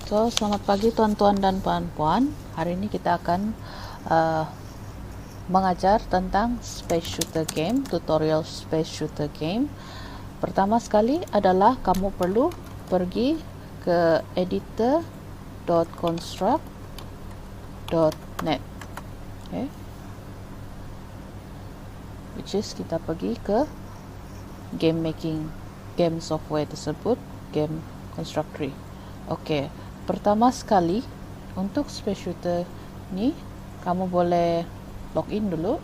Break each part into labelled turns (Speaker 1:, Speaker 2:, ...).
Speaker 1: So, selamat pagi tuan-tuan dan puan-puan. Hari ini kita akan mengajar tentang Space Shooter Game, tutorial Space Shooter Game. Pertama sekali adalah kamu perlu pergi ke editor.construct.net. Okay. Which is kita pergi ke game making, game software tersebut, game constructory. Okay. Pertama sekali untuk Space Shooter ni kamu boleh login dulu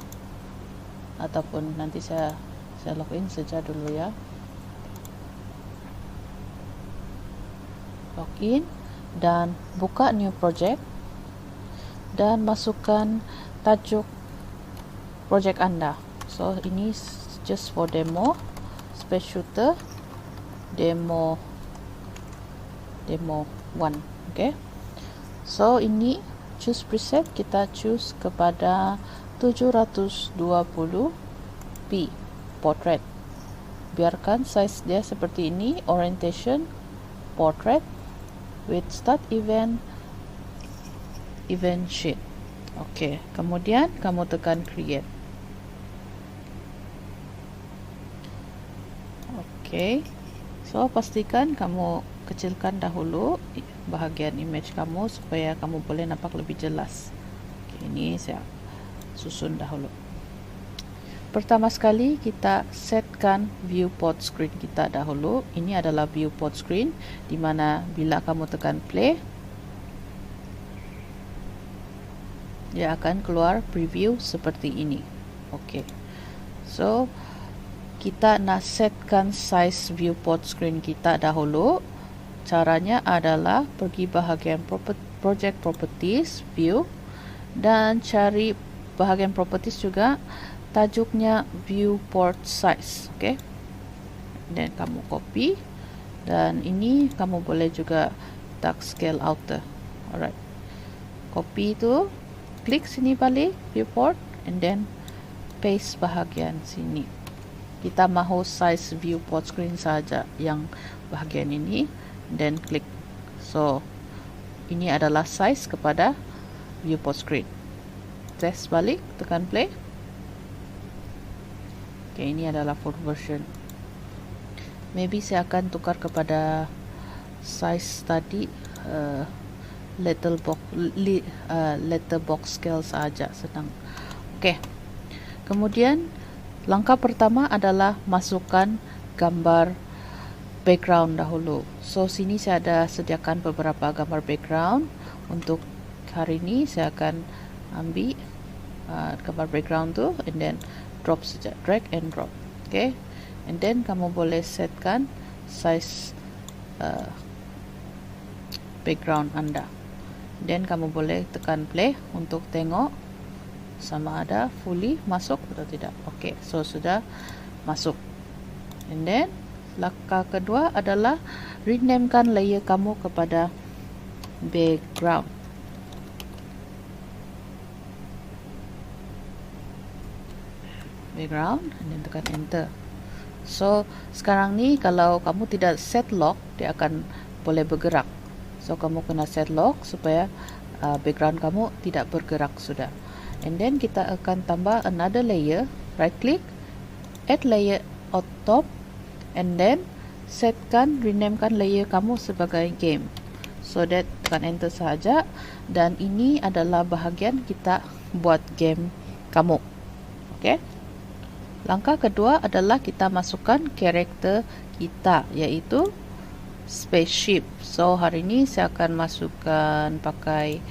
Speaker 1: ataupun nanti saya login saja dulu ya. Login dan buka new project dan masukkan tajuk project anda. So ini just for demo, Space Shooter demo 1. Okay, so ini choose preset, kita choose kepada 720p portrait. Biarkan size dia seperti ini, orientation portrait with start event sheet. Okay, kemudian kamu tekan create. Okay, so pastikan kamu kecilkan dahulu bahagian image kamu supaya kamu boleh nampak lebih jelas. Okay, ini saya susun dahulu. Pertama sekali kita setkan viewport screen kita dahulu. Ini adalah viewport screen di mana bila kamu tekan play dia akan keluar preview seperti ini. Okay, so kita nak setkan size viewport screen kita dahulu. Caranya adalah pergi bahagian project properties view dan cari bahagian properties juga tajuknya viewport size. Okay, dan kamu copy dan ini kamu boleh juga tak scale outer. Alright, copy itu, klik sini balik viewport and then paste bahagian sini. Kita mahu size viewport screen saja yang bahagian ini, then klik. So ini adalah size kepada viewport screen. Test balik, tekan play. Okay, ini adalah full version. Maybe saya akan tukar kepada size tadi letterbox scale saja, senang. Okay, kemudian langkah pertama adalah masukkan gambar background dahulu. So sini saya ada sediakan beberapa gambar background. Untuk hari ini saya akan ambil gambar background tu and then drop saja, drag and drop. Okay, and then kamu boleh setkan size background anda. Then kamu boleh tekan play untuk tengok sama ada fully masuk atau tidak. Okay, so sudah masuk. And then langkah kedua adalah renamekan layer kamu kepada background. Background and then tekan enter. So sekarang ni kalau kamu tidak set lock, dia akan boleh bergerak. So kamu kena set lock supaya background kamu tidak bergerak sudah. And then kita akan tambah another layer, right click, add layer on top, and then setkan, renamekan layer kamu sebagai game. So that tekan enter sahaja dan ini adalah bahagian kita buat game kamu. Okay, langkah kedua adalah kita masukkan karakter kita, iaitu spaceship. So hari ini saya akan masukkan pakai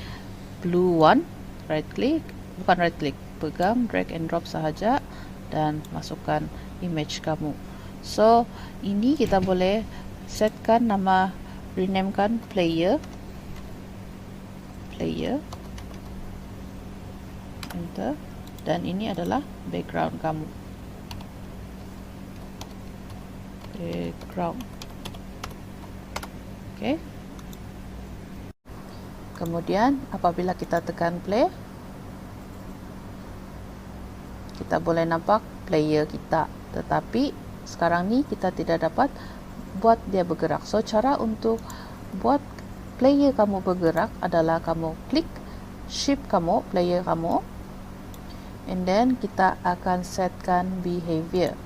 Speaker 1: blue one. Right click, bukan right click, pegang, drag and drop sahaja dan masukkan image kamu. So ini kita boleh setkan nama, renamekan player, enter, dan ini adalah background kamu. Background. Okay. Kemudian apabila kita tekan play, kita boleh nampak player kita, tetapi sekarang ni kita tidak dapat buat dia bergerak. So cara untuk buat player kamu bergerak adalah kamu klik shift kamu, player kamu, and then kita akan setkan behavior.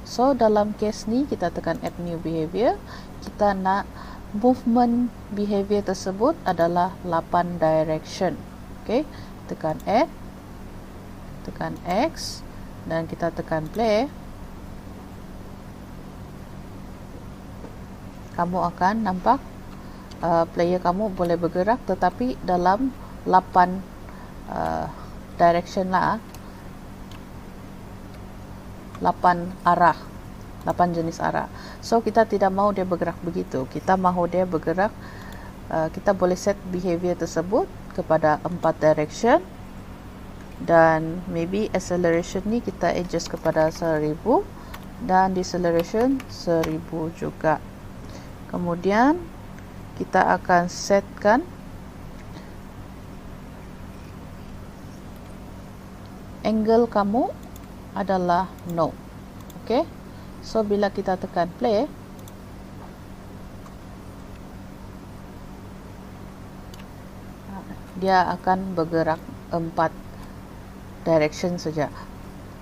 Speaker 1: So dalam case ni kita tekan add new behavior, kita nak movement behavior tersebut adalah 8 direction. Okay, tekan add, tekan X, dan kita tekan play. Kamu akan nampak player kamu boleh bergerak tetapi dalam 8 direction lah, 8 arah, 8 jenis arah. So kita tidak mahu dia bergerak begitu, kita mahu dia bergerak, kita boleh set behavior tersebut kepada 4 direction, dan maybe acceleration ni kita adjust kepada 1000 dan deceleration 1000 juga. Kemudian kita akan setkan angle kamu adalah no. Okay, so bila kita tekan play, dia akan bergerak 4 direction saja.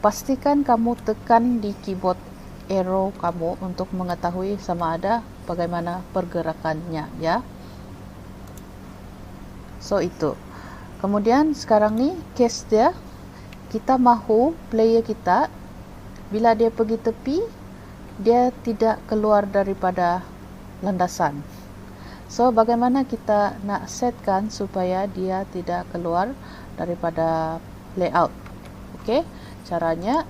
Speaker 1: Pastikan kamu tekan di keyboard arrow kamu untuk mengetahui sama ada bagaimana pergerakannya, ya. So itu. Kemudian sekarang ni case dia, kita mahu player kita bila dia pergi tepi, dia tidak keluar daripada landasan. So bagaimana kita nak setkan supaya dia tidak keluar daripada layout? Okay, caranya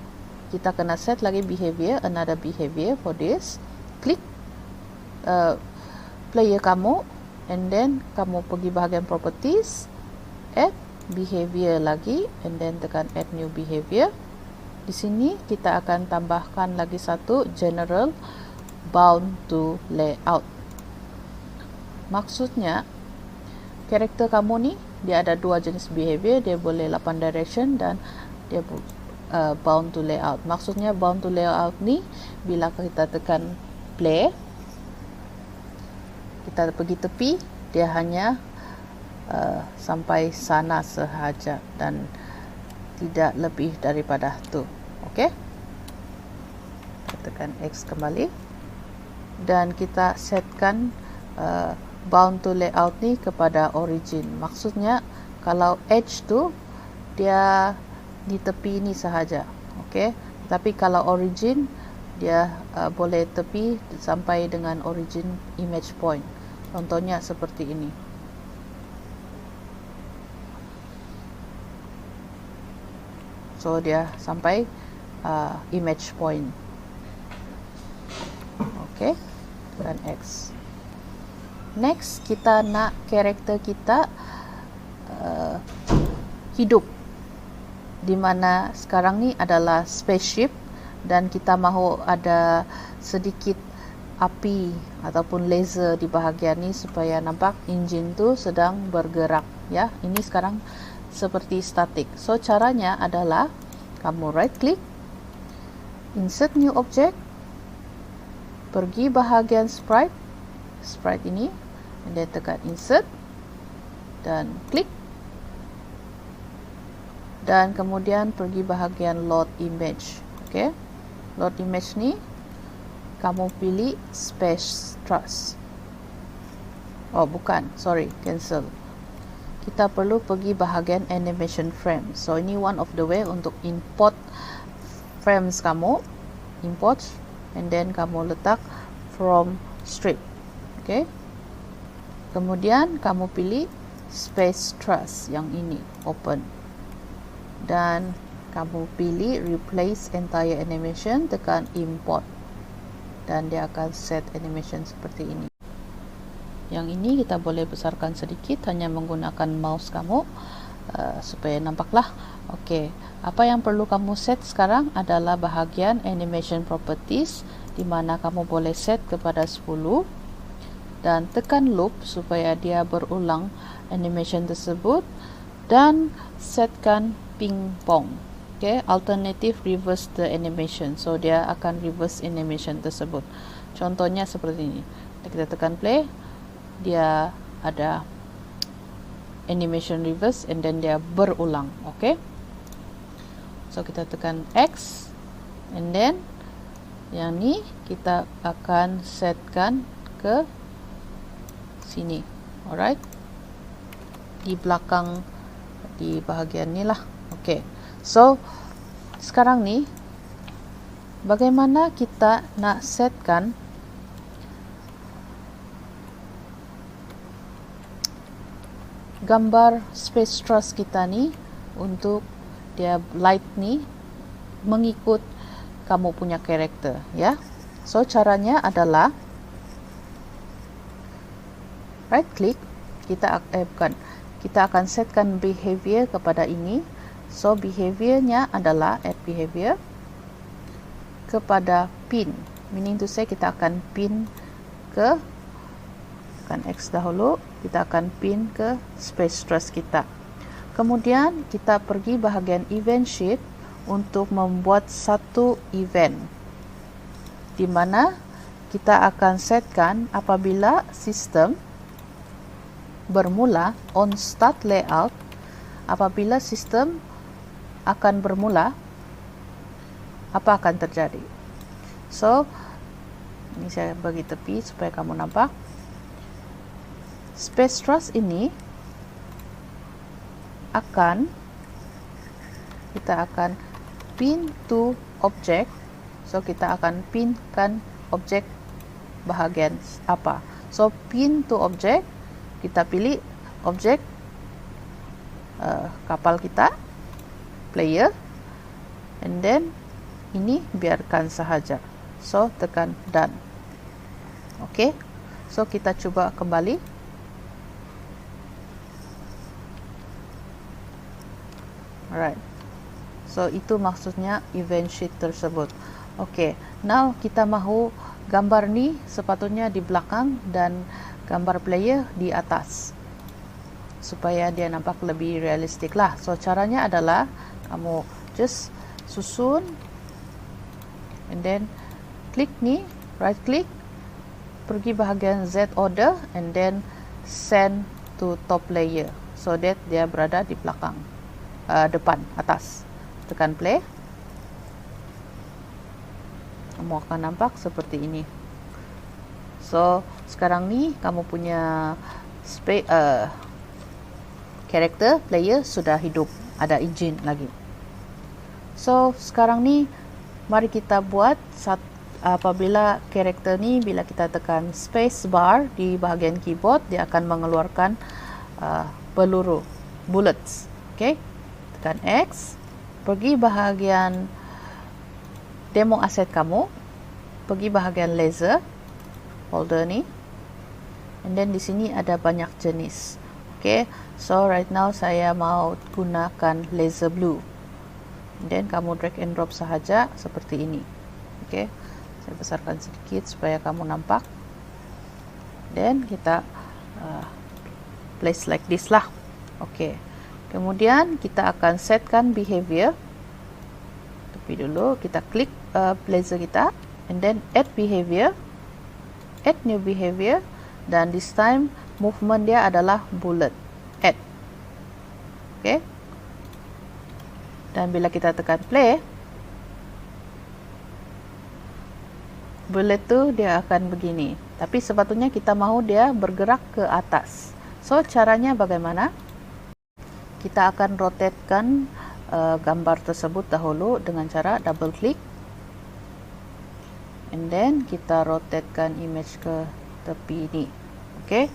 Speaker 1: kita kena set lagi behavior, another behavior for this. Klik player kamu, and then kamu pergi bahagian properties, add behavior lagi, and then tekan add new behavior. Di sini kita akan tambahkan lagi satu, general bound to layout. Maksudnya karakter kamu ni dia ada 2 jenis behavior, dia boleh 8 direction dan dia bound to layout. Maksudnya bound to layout ni bila kita tekan play, kita pergi tepi, dia hanya sampai sana sahaja dan tidak lebih daripada tu. Okey, kita tekan X kembali dan kita setkan bound to layout ni kepada origin. Maksudnya kalau edge tu dia di tepi ni sahaja. Okey, tapi kalau origin dia boleh tepi sampai dengan origin image point. Contohnya seperti ini. So dia sampai image point. Okay, dan X. Next kita nak karakter kita hidup, di mana sekarang ni adalah spaceship dan kita mahu ada sedikit api ataupun laser di bahagian ni supaya nampak enjin tu sedang bergerak, ya. Ini sekarang seperti static. So caranya adalah kamu right click, insert new object, pergi bahagian sprite ini, and then tekan insert dan klik, dan kemudian pergi bahagian load image. Okay, load image ni kamu pilih space truss. Oh bukan, sorry, cancel. Kita perlu pergi bahagian animation frame. So ini one of the way untuk import frames kamu, import, and then kamu letak from strip. Okay, kemudian kamu pilih space truss yang ini, open, dan kamu pilih replace entire animation, tekan import, dan dia akan set animation seperti ini. Yang ini kita boleh besarkan sedikit hanya menggunakan mouse kamu supaya nampaklah. Okey, apa yang perlu kamu set sekarang adalah bahagian animation properties, di mana kamu boleh set kepada 10 dan tekan loop supaya dia berulang animation tersebut, dan setkan ping pong. Okay, alternative reverse the animation. So dia akan reverse animation tersebut. Contohnya seperti ini. Kita tekan play, dia ada animation reverse and then dia berulang. Okay, so kita tekan X and then yang ni kita akan setkan ke sini. Alright, di belakang, di bahagian ni lah. Okay, so sekarang ni bagaimana kita nak setkan gambar space truss kita ni untuk dia light ni mengikut kamu punya karakter, ya. So caranya adalah right click, kita akan setkan behavior kepada ini. So behaviornya adalah add behavior kepada pin, meaning to say kita akan pin ke, akan X dahulu, kita akan pin ke space truss kita. Kemudian kita pergi bahagian event sheet untuk membuat satu event di mana kita akan setkan apabila sistem bermula on start layout, apabila sistem akan bermula, apa akan terjadi. So ini saya bagi tepi supaya kamu nampak. Space truss ini kita akan pin to object. So kita akan pinkan objek bahagian apa. So pin to object, kita pilih objek kapal kita, player, and then ini biarkan sahaja. So tekan done. Okay, so kita cuba kembali. Alright, so itu maksudnya event sheet tersebut. Okay, now kita mahu gambar ni sepatutnya di belakang dan gambar player di atas supaya dia nampak lebih realistik lah. So caranya adalah kamu just susun and then klik ni, right click, pergi bahagian Z order and then send to top layer, so that dia berada di belakang, depan, atas. Tekan play, kamu akan nampak seperti ini. So sekarang ni kamu punya karakter player sudah hidup, ada engine lagi. So sekarang ni mari kita buat apabila karakter ni, bila kita tekan space bar di bahagian keyboard, dia akan mengeluarkan peluru, bullets. Okay, tekan X, pergi bahagian demo asset kamu, pergi bahagian laser folder ni, and then di sini ada banyak jenis. Okay, so right now saya mau gunakan laser blue, and then kamu drag and drop sahaja seperti ini. Okay, saya besarkan sedikit supaya kamu nampak. Then kita place like this lah. Okay, kemudian kita akan setkan behavior. Tapi dulu kita klik laser kita, and then add behavior, add new behavior, dan this time movement dia adalah bullet, add. Okay, dan bila kita tekan play, bullet tu dia akan begini, tapi sepatutnya kita mahu dia bergerak ke atas. So caranya bagaimana? Kita akan rotatekan gambar tersebut dahulu dengan cara double click, and then kita rotatekan image ke tepi ini. Okay,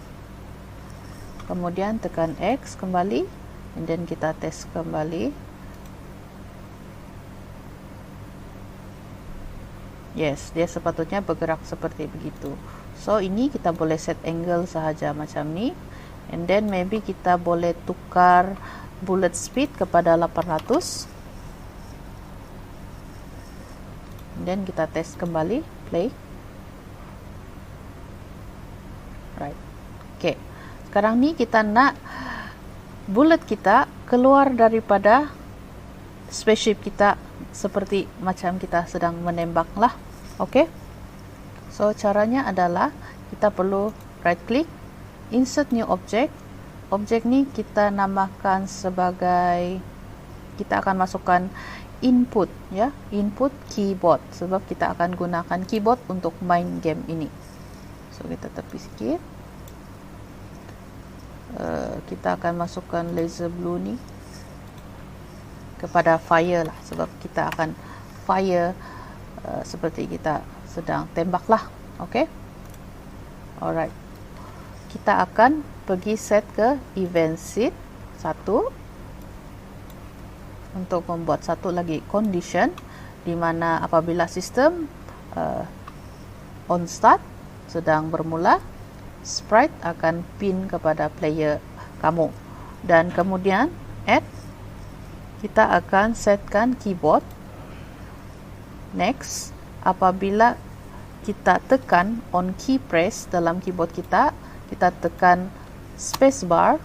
Speaker 1: kemudian tekan X kembali, and then kita test kembali. Yes, dia sepatutnya bergerak seperti begitu. So ini kita boleh set angle sahaja macam ni, and then maybe kita boleh tukar bullet speed kepada 800, and then kita test kembali, play. Right. Okay, sekarang ni kita nak bullet kita keluar daripada spaceship kita seperti macam kita sedang menembak lah. Okay, so caranya adalah kita perlu right click, insert new object. Objek ni kita namakan sebagai, kita akan masukkan input, ya, input keyboard, sebab kita akan gunakan keyboard untuk main game ini. So kita tepi sikit. Kita akan masukkan laser blue ni kepada fire lah, sebab kita akan fire seperti kita sedang tembak lah. Okay, alright, kita akan pergi set ke event seed 1 untuk membuat satu lagi condition di mana apabila sistem on start, sedang bermula, sprite akan pin kepada player kamu, dan kemudian add, kita akan setkan keyboard. Next, apabila kita tekan on key press dalam keyboard kita tekan spacebar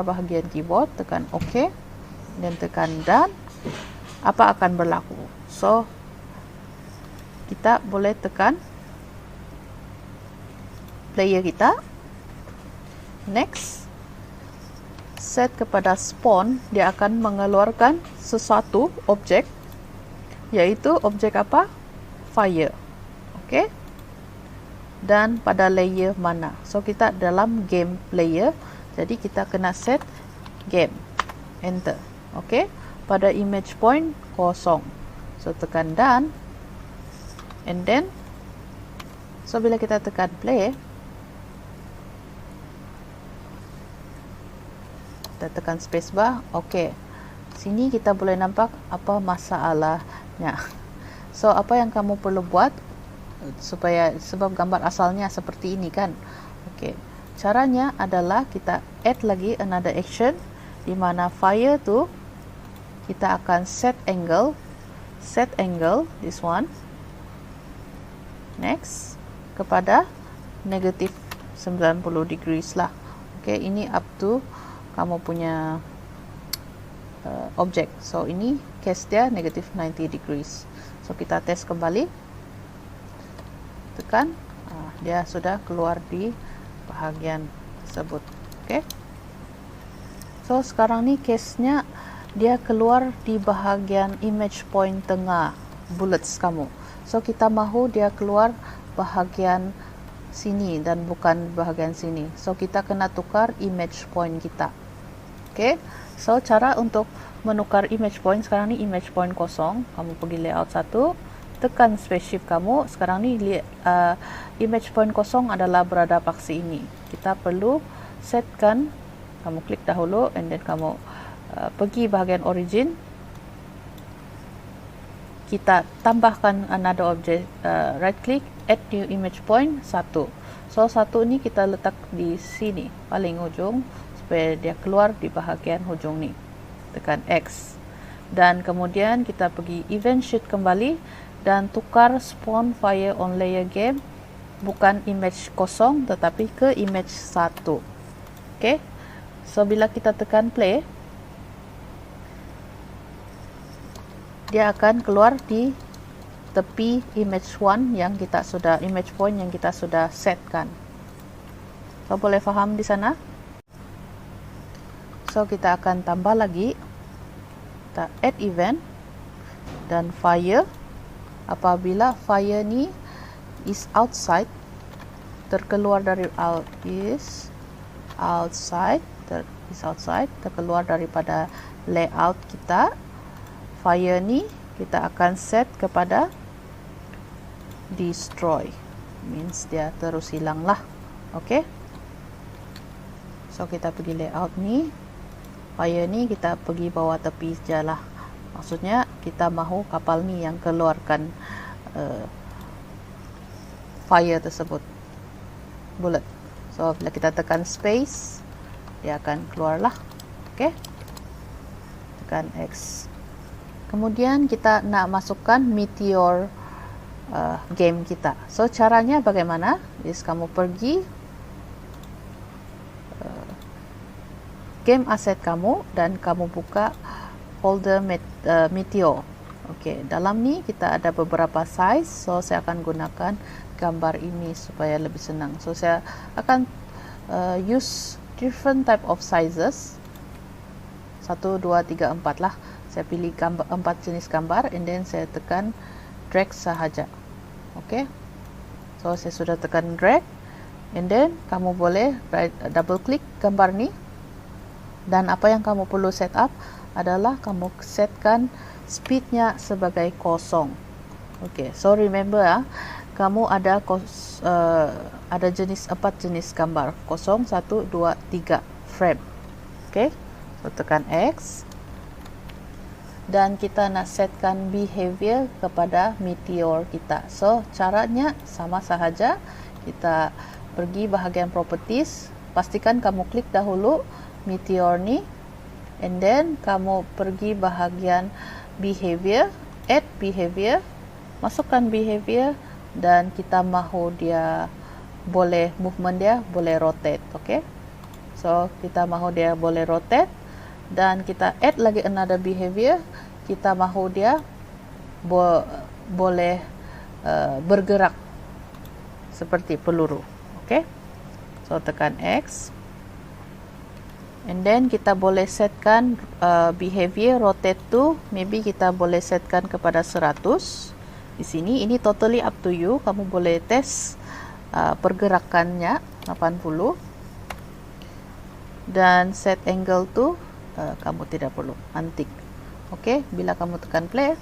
Speaker 1: bahagian keyboard, tekan OK, dan tekan done. Apa akan berlaku? So kita boleh tekan player kita. Next, set kepada spawn, dia akan mengeluarkan sesuatu objek, yaitu objek apa? Fire. Okay, dan pada layer mana? So kita dalam game player, jadi kita kena set game, enter. Okay, pada image point kosong, so tekan done, and then so bila kita tekan play, kita tekan spacebar. Okay, sini kita boleh nampak apa masalahnya. So apa yang kamu perlu buat sebab gambar asalnya seperti ini kan. Okay, caranya adalah kita add lagi another action di mana fire tu kita akan set angle, this one. Next, kepada negative 90 degrees lah. Okay, ini up to kamu punya objek. So ini case dia negative 90 degrees. So kita test kembali, tekan, dia sudah keluar di bahagian tersebut. Okay, so sekarang ni case-nya dia keluar di bahagian image point tengah bullets kamu. So kita mahu dia keluar bahagian sini dan bukan bahagian sini. So kita kena tukar image point kita. Okay, so cara untuk menukar image point, sekarang ni image point kosong, kamu pergi layout 1, tekan space shift kamu. Sekarang ni image point kosong adalah berada paksi ini. Kita perlu setkan, kamu klik dahulu, and then kamu pergi bahagian origin, kita tambahkan another object, right click, add new image point 1. So 1 ni kita letak di sini paling ujung supaya dia keluar di bahagian hujung ni, tekan X, dan kemudian kita pergi event sheet kembali dan tukar spawn fire on layer game, bukan image kosong tetapi ke image 1. Okay, so bila kita tekan play, dia akan keluar di tepi image 1 yang kita sudah, image point yang kita sudah setkan. So boleh faham di sana? So kita akan tambah lagi, kita add event dan fire. Apabila fire ni is outside, terkeluar dari terkeluar daripada layout kita, fire ni kita akan set kepada destroy, means dia terus hilang lah. Okay, so kita pergi layout ni, fire ni kita pergi bawah tepi saja lah. Maksudnya kita mahu kapal ni yang keluarkan fire tersebut, bullet. So bila kita tekan space, dia akan keluar lah. Okay, tekan X. Kemudian kita nak masukkan meteor game kita. So caranya bagaimana? Is kamu pergi game asset kamu dan kamu buka folder meteor. Okay, dalam ni kita ada beberapa size. So saya akan gunakan gambar ini supaya lebih senang. So saya akan use different type of sizes. 1, 2, 3, 4 lah. Saya pilih 4 jenis gambar, and then saya tekan drag sahaja. Okay, so saya sudah tekan drag, and then kamu boleh double klik gambar ni, dan apa yang kamu perlu set up adalah kamu setkan speednya sebagai 0. Okay, so remember kamu ada jenis 4 jenis gambar, 0, 1, 2, 3 frame. Okay, so tekan X, dan kita nak setkan behavior kepada meteor kita. So caranya sama sahaja, kita pergi bahagian properties, pastikan kamu klik dahulu meteor ni, and then kamu pergi bahagian behavior, add behavior, masukkan behavior, dan kita mahu dia boleh movement dia boleh rotate. Okay, so kita mahu dia boleh rotate, dan kita add lagi another behavior, kita mahu dia boleh bergerak seperti peluru. Okay, so tekan X, and then kita boleh setkan behavior rotate to, maybe kita boleh setkan kepada 100 di sini. Ini totally up to you, kamu boleh test pergerakannya 80, dan set angle tu kamu tidak perlu, antik. Oke, bila kamu tekan play,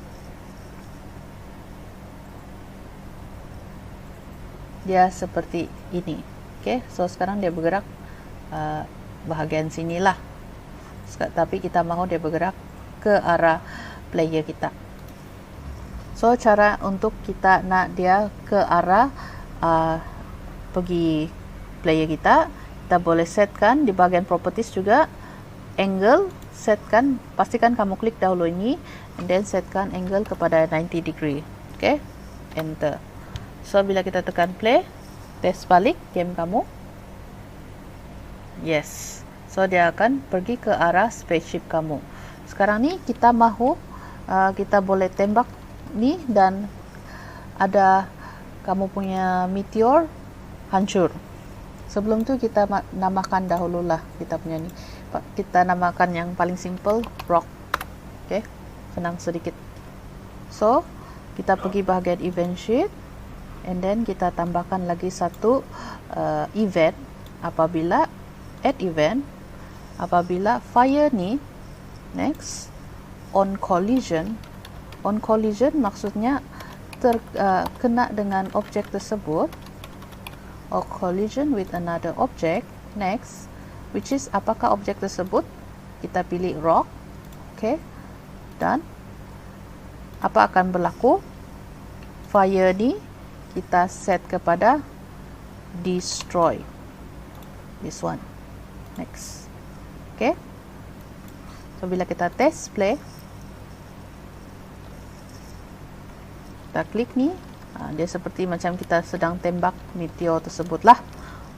Speaker 1: dia seperti ini. Oke, so sekarang dia bergerak bahagian sinilah, tapi kita mahu dia bergerak ke arah player kita. So cara untuk kita nak dia ke arah pergi player kita boleh setkan di bagian properties juga, angle, setkan, pastikan kamu klik dahulu ini, and then setkan angle kepada 90 degree. Okay, enter. So bila kita tekan play, test balik game kamu, yes, so dia akan pergi ke arah spaceship kamu. Sekarang ni kita mahu kita boleh tembak ni, dan ada kamu punya meteor hancur. Sebelum tu kita namakan dahululah kita punya ni. Kita namakan yang paling simple rock. Okay, senang sedikit. So kita pergi bahagian event sheet, and then kita tambahkan lagi satu event. Apabila add event, apabila fire ni next on collision maksudnya kena dengan objek tersebut, or collision with another object next, which is apakah objek tersebut, kita pilih rock. Okay, dan apa akan berlaku, fire ni kita set kepada destroy, this one, next. Okay, so bila kita test play, kita klik ni, dia seperti macam kita sedang tembak meteor tersebut lah.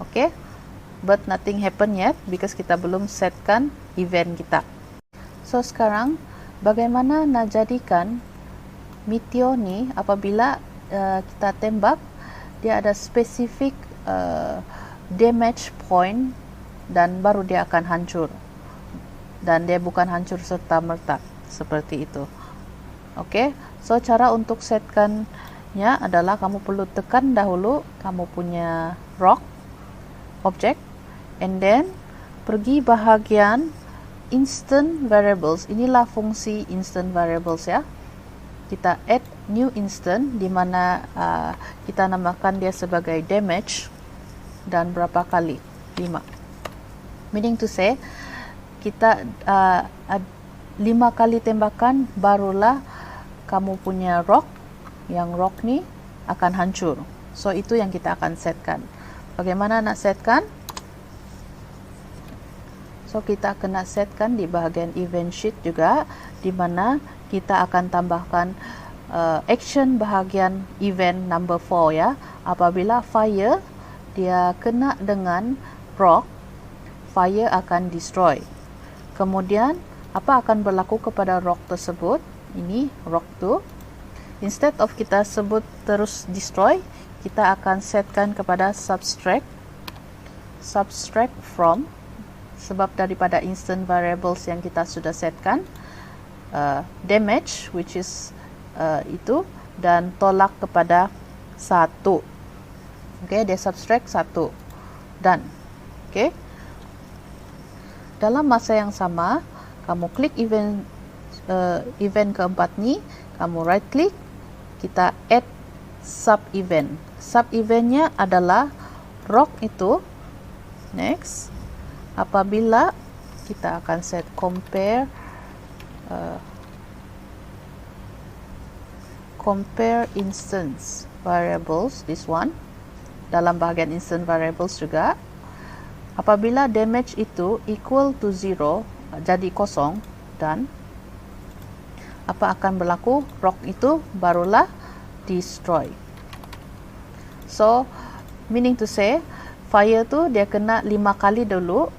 Speaker 1: Okay, but nothing happen yet because kita belum setkan event kita. So sekarang bagaimana nak jadikan meteor ni apabila kita tembak, dia ada spesifik damage point, dan baru dia akan hancur, dan dia bukan hancur serta-merta seperti itu. Okay, so cara untuk setkannya adalah kamu perlu tekan dahulu kamu punya rock object, and then pergi bahagian instant variables. Inilah fungsi instant variables ya. Kita add new instant, di mana kita namakan dia sebagai damage, dan berapa kali, 5. Meaning to say kita 5 kali tembakan barulah kamu punya rock, yang rock ni akan hancur. So itu yang kita akan setkan. Bagaimana nak setkan? So kita kena setkan di bahagian event sheet juga, di mana kita akan tambahkan action bahagian event number 4 ya. Apabila fire dia kena dengan rock, fire akan destroy. Kemudian apa akan berlaku kepada rock tersebut? Ini rock tu, instead of kita sebut terus destroy, kita akan setkan kepada subtract subtract from, sebab daripada instant variables yang kita sudah setkan, damage which is itu, dan tolak kepada 1. Okay, dia subtract 1. Done. Okay. Dalam masa yang sama, kamu klik event keempat ni, kamu right click, kita add sub event. Sub eventnya adalah rock itu. Next, apabila kita akan set compare instance variables, this one, dalam bahagian instant variables juga, apabila damage itu equal to 0, jadi kosong, dan apa akan berlaku? Rock itu barulah destroy. So, meaning to say, fire tu dia kena 5 kali dulu,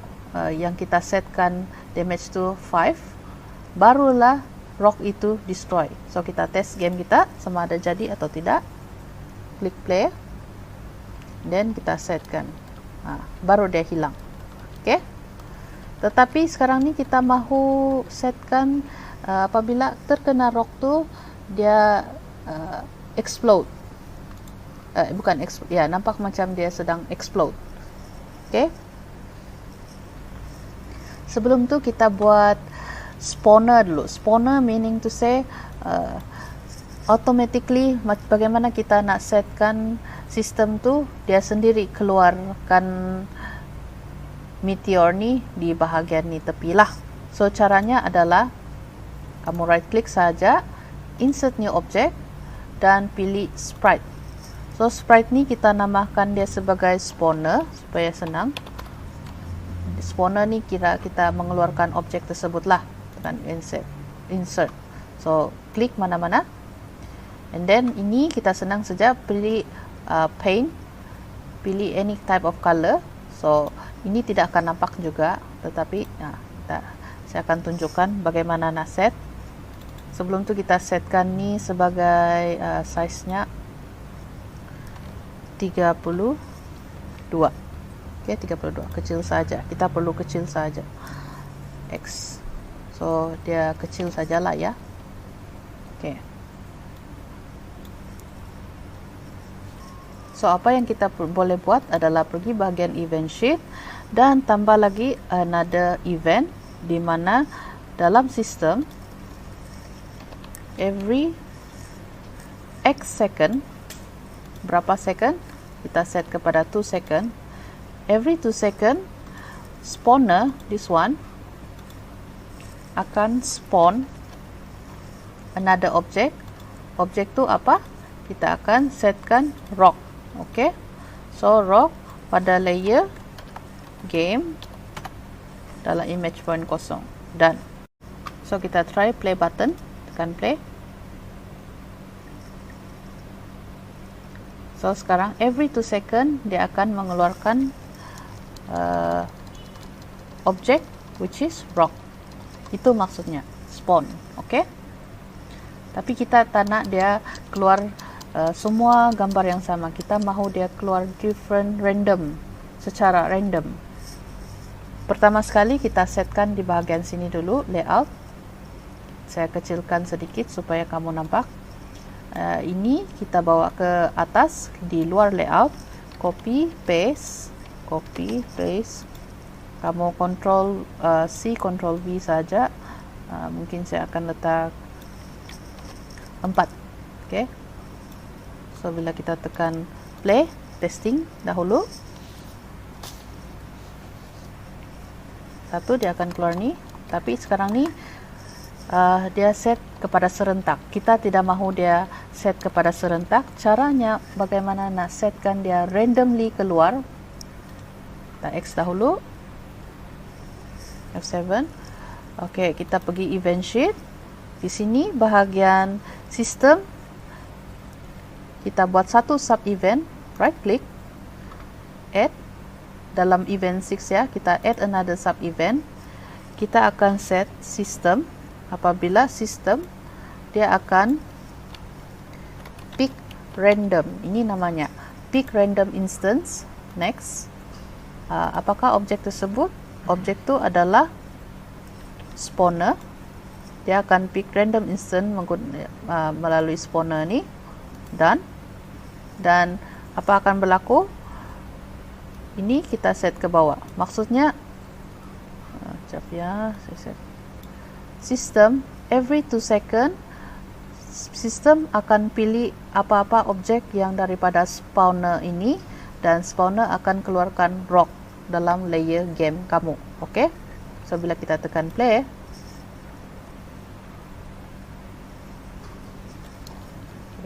Speaker 1: yang kita setkan damage tu 5, barulah rock itu destroy. So, kita test game kita sama ada jadi atau tidak. Klik play, then kita setkan, baru dia hilang. Okay. Tetapi sekarang ni kita mahu setkan apabila terkena rock tu dia explode. Bukan explode, ya, nampak macam dia sedang explode. Okay. Sebelum tu kita buat spawner dulu. Spawner meaning to say automatically bagaimana kita nak setkan sistem tu dia sendiri keluarkan meteor ni di bahagian ni tepi lah. So caranya adalah kamu right click saja, insert new object, dan pilih sprite. So sprite ni kita namakan dia sebagai spawner supaya senang. Spawner ni kira kita mengeluarkan objek tersebut lah dengan insert. So klik mana-mana, and then ini kita senang saja pilih paint, pilih any type of color. So ini tidak akan nampak juga, tetapi saya akan tunjukkan bagaimana nak set. Sebelum tu kita setkan ni sebagai size-nya 32. Okay, 32 kecil saja. Kita perlu kecil saja. X. So dia kecil sajalah ya. Okay. So apa yang kita boleh buat adalah pergi bahagian event sheet dan tambah lagi another event, di mana dalam sistem every X second, berapa second, kita set kepada 2 second, every 2 second spawner, this one, akan spawn another object. Objek tu apa? Kita akan setkan rock. Okay, so rock pada layer game dalam image point kosong. Done. So kita try play button, tekan play. So sekarang every 2 second dia akan mengeluarkan object which is rock. Itu maksudnya spawn. Okay, tapi kita tak nak dia keluar semua gambar yang sama. Kita mahu dia keluar different, random, secara random. Pertama sekali kita setkan di bahagian sini dulu, layout. Saya kecilkan sedikit supaya kamu nampak. Ini kita bawa ke atas di luar layout, copy paste. Kamu control C, control V saja. Mungkin saya akan letak 4. Okay. So bila kita tekan play, testing dahulu, satu dia akan keluar ni. Tapi sekarang ni dia set kepada serentak. Kita tidak mahu dia set kepada serentak. Caranya bagaimana nak setkan dia randomly keluar. Kita X dahulu, F7. Okay, kita pergi event sheet. Di sini bahagian sistem, kita buat satu sub event, right click, add, dalam event 6 ya, kita add another sub event. Kita akan set system. Apabila system, dia akan pick random, ini namanya pick random instance. Next, Apakah objek tersebut? Objek itu adalah spawner. Dia akan pick random instant melalui spawner ni, dan apa akan berlaku? Ini kita set ke bawah. Maksudnya sekejap ya, saya set sistem every 2 second sistem akan pilih apa-apa objek yang daripada spawner ini, dan spawner akan keluarkan rock dalam layer game kamu. Okey, so bila kita tekan play,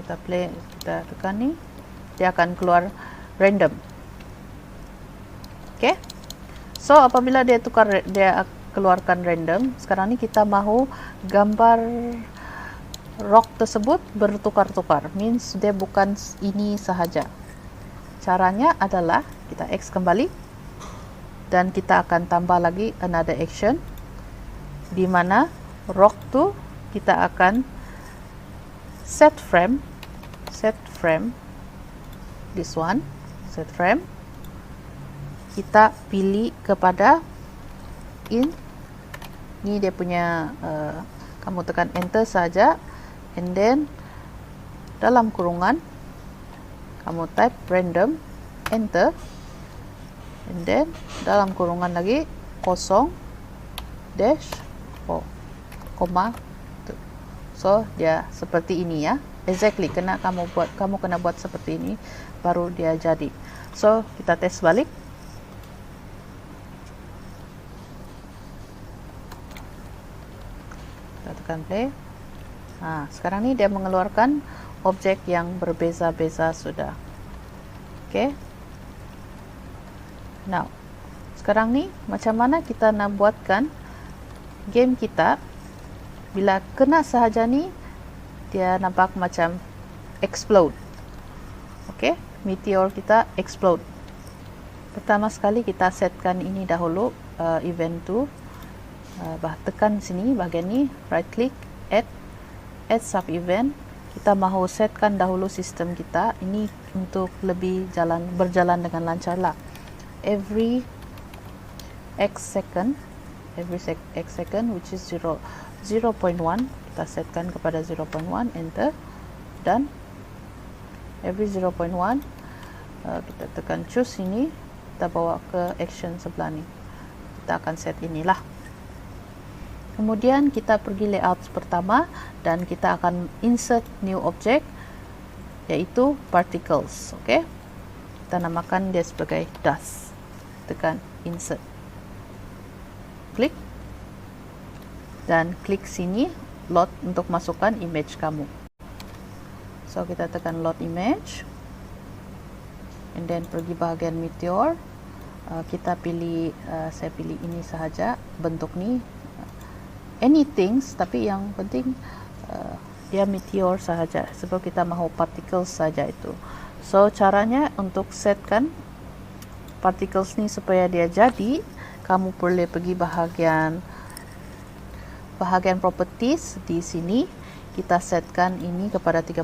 Speaker 1: kita tekan ni, dia akan keluar random. Okey, so apabila dia keluarkan random, sekarang ni kita mahu gambar rock tersebut bertukar-tukar, means dia bukan ini sahaja. Caranya adalah kita X kembali, dan kita akan tambah lagi another action, di mana rock tu kita akan set frame, this one, set frame, kita pilih kepada ini dia punya, kamu tekan enter saja, and then dalam kurungan kamu type random, enter, and then dalam kurungan lagi kosong dash koma. So dia seperti ini ya, exactly kamu kena buat seperti ini baru dia jadi. So kita tes balik. Kita tekan play. Sekarang ni dia mengeluarkan objek yang berbeza-beza sudah. Okay. Now, sekarang ni macam mana kita nak buatkan game kita bila kena sahaja ni dia nampak macam explode. Okay, meteor kita explode. Pertama sekali kita setkan ini dahulu, event tu, tekan sini bahagian ni, right click, add sub event. Kita mahu setkan dahulu sistem kita ini untuk lebih berjalan dengan lancar lah. Every x second, which is 0.1, kita setkan kepada 0.1, enter, dan every 0.1 kita tekan choose ini, kita bawa ke action sebelah ni, kita akan set inilah. Kemudian kita pergi layout pertama dan kita akan insert new object, yaitu particles. Okay, kita namakan dia sebagai dust. Tekan insert, klik, dan klik sini load untuk masukkan image kamu. So kita tekan load image, and then pergi bahagian meteor, kita pilih, saya pilih ini sahaja, bentuk ni, anything, tapi yang penting dia meteor sahaja sebab kita mahu particles saja itu. So caranya untuk setkan particles ni supaya dia jadi, kamu boleh pergi bahagian properties. Di sini kita setkan ini kepada 30.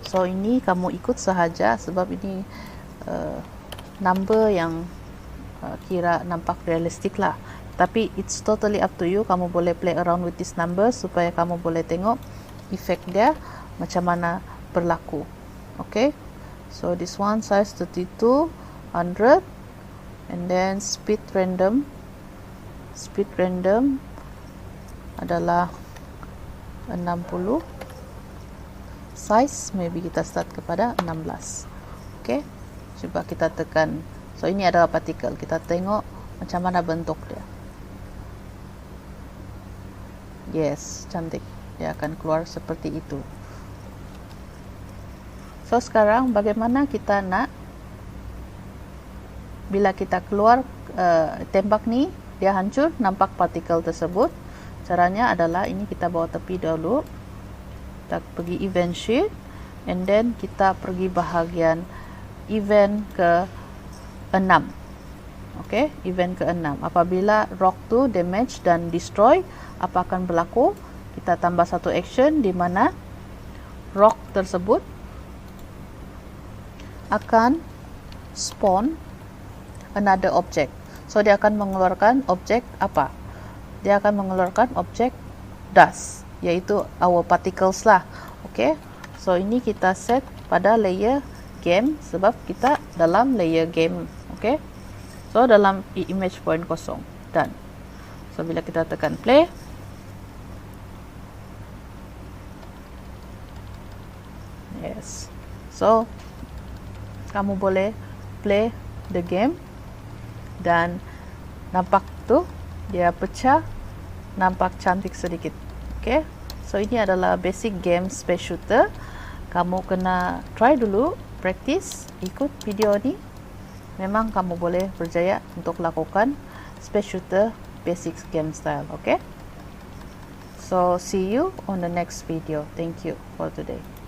Speaker 1: So ini kamu ikut sahaja sebab ini number yang kira nampak realistik lah. Tapi it's totally up to you. Kamu boleh play around with this number supaya kamu boleh tengok efek dia macam mana berlaku. Okay, so this one size 32, 100, and then speed random adalah 60, size maybe kita start kepada 16. Okay, coba kita tekan. So ini adalah partikel, kita tengok macam mana bentuk dia. Yes, cantik, dia akan keluar seperti itu. So sekarang bagaimana kita nak, bila kita keluar tembak ni, dia hancur, nampak partikel tersebut. Caranya adalah ini, kita bawa tepi dahulu, kita pergi event sheet, and then kita pergi bahagian event ke 6. Okay, event ke 6. Apabila rock tu damage dan destroy, apa akan berlaku? Kita tambah satu action di mana rock tersebut akan spawn another object. So dia akan mengeluarkan objek apa? Dia akan mengeluarkan objek dust, yaitu our particles lah. Okay, so ini kita set pada layer game sebab kita dalam layer game. Okay, so dalam image point kosong. Done. So bila kita tekan play, yes, so kamu boleh play the game dan nampak tu dia pecah, nampak cantik sedikit. Okay, so ini adalah basic game space shooter. Kamu kena try dulu, practice, ikut video ni. Memang kamu boleh berjaya untuk lakukan space shooter basic game style. Okay, so see you on the next video. Thank you for today.